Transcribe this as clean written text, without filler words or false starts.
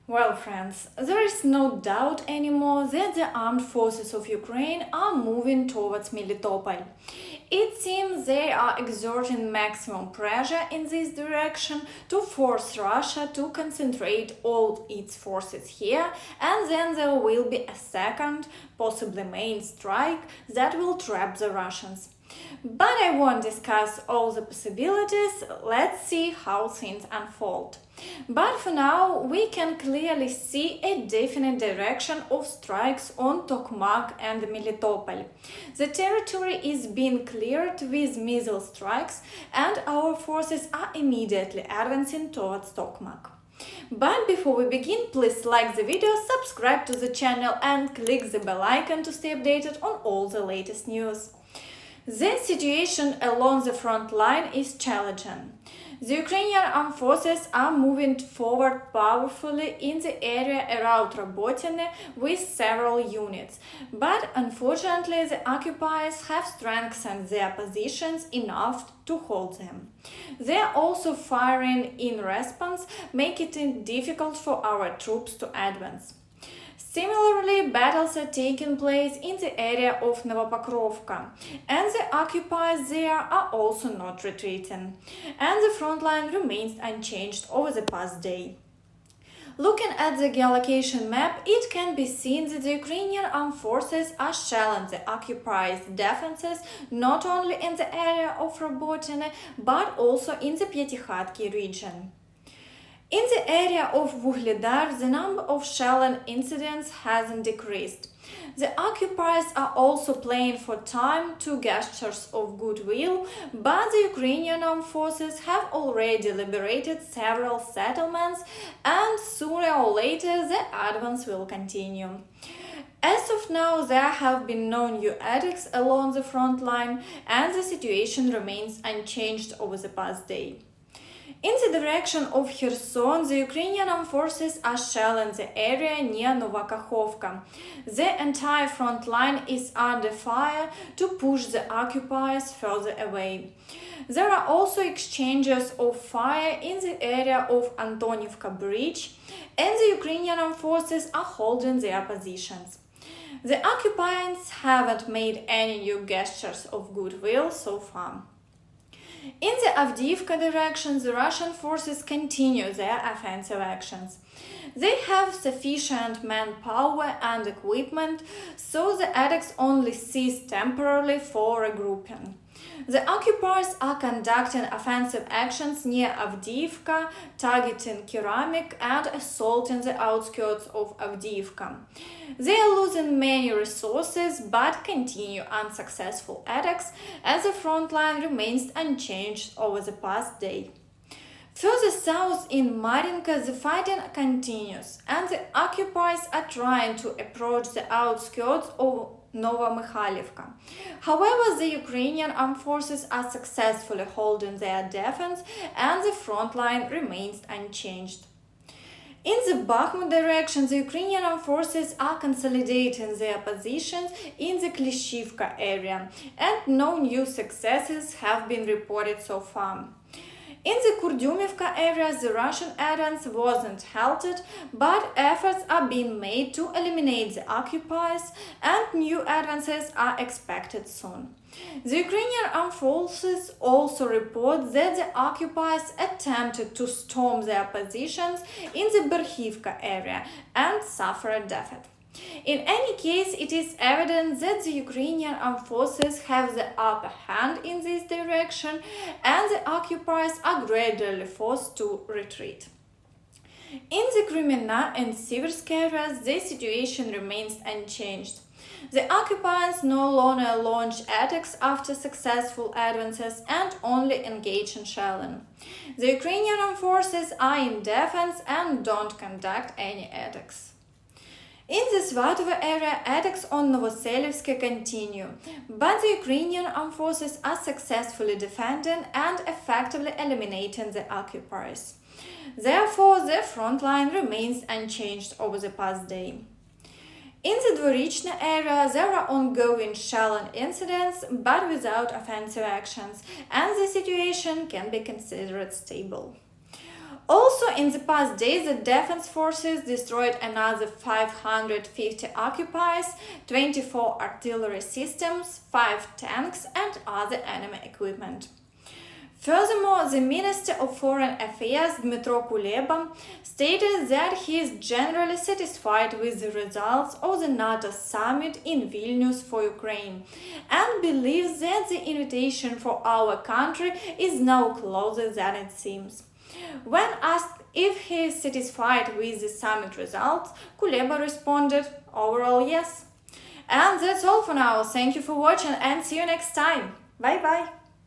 Well, friends, there is no doubt anymore that the armed forces of Ukraine are moving towards Melitopol. It seems they are exerting maximum pressure in this direction to force Russia to concentrate all its forces here, and then there will be a second, possibly main strike that will trap the Russians. But I won't discuss all the possibilities, let's see how things unfold. But for now, we can clearly see a definite direction of strikes on Tokmak and Melitopol. The territory is being cleared with missile strikes, and our forces are immediately advancing towards Tokmak. But before we begin, please like the video, subscribe to the channel and click the bell icon to stay updated on all the latest news. The situation along the front line is challenging. The Ukrainian armed forces are moving forward powerfully in the area around Robotyne with several units, but unfortunately the occupiers have strengthened their positions enough to hold them. They are also firing in response, making it difficult for our troops to advance. Similarly, battles are taking place in the area of Novopokrovka, and the occupiers there are also not retreating, and the front line remains unchanged over the past day. Looking at the geolocation map, it can be seen that the Ukrainian armed forces are shelling the occupiers' defenses not only in the area of Robotyne, but also in the Pyatikhatki region. In the area of Vuhledar, the number of shelling incidents hasn't decreased. The occupiers are also playing for time to gestures of goodwill, but the Ukrainian armed forces have already liberated several settlements, and sooner or later the advance will continue. As of now, there have been no new attacks along the front line, and the situation remains unchanged over the past day. In the direction of Kherson, the Ukrainian armed forces are shelling the area near Novokakhovka. The entire front line is under fire to push the occupiers further away. There are also exchanges of fire in the area of Antonivka Bridge, and the Ukrainian armed forces are holding their positions. The occupiers haven't made any new gestures of goodwill so far. In the Avdiivka direction, the Russian forces continue their offensive actions. They have sufficient manpower and equipment, so the attacks only cease temporarily for regrouping. The occupiers are conducting offensive actions near Avdiivka, targeting ceramic and assaulting the outskirts of Avdiivka. They are losing many resources but continue unsuccessful attacks as the front line remains unchanged over the past day. Further south in Marinka, the fighting continues, and the occupiers are trying to approach the outskirts of Novomykhailivka. However, the Ukrainian armed forces are successfully holding their defense, and the front line remains unchanged. In the Bakhmut direction, the Ukrainian armed forces are consolidating their positions in the Klishivka area, and no new successes have been reported so far. In the Kurdyumivka area, the Russian advance wasn't halted, but efforts are being made to eliminate the occupiers, and new advances are expected soon. The Ukrainian armed forces also report that the occupiers attempted to storm their positions in the Berhivka area and suffered a defeat. In any case, it is evident that the Ukrainian armed forces have the upper hand in this direction, and the occupiers are gradually forced to retreat. In the Krymina and Siversk areas, the situation remains unchanged. The occupiers no longer launch attacks after successful advances and only engage in shelling. The Ukrainian armed forces are in defense and don't conduct any attacks. In the Svatovo area, attacks on Novoselivsk continue, but the Ukrainian armed forces are successfully defending and effectively eliminating the occupiers. Therefore, the front line remains unchanged over the past day. In the Dvorichne area, there are ongoing shelling incidents, but without offensive actions, and the situation can be considered stable. Also, in the past days, the defense forces destroyed another 550 occupiers, 24 artillery systems, 5 tanks, and other enemy equipment. Furthermore, the Minister of Foreign Affairs, Dmytro Kuleba, stated that he is generally satisfied with the results of the NATO summit in Vilnius for Ukraine and believes that the invitation for our country is now closer than it seems. When asked if he is satisfied with the summit results, Kuleba responded, "Overall, yes." And that's all for now. Thank you for watching and see you next time. Bye bye.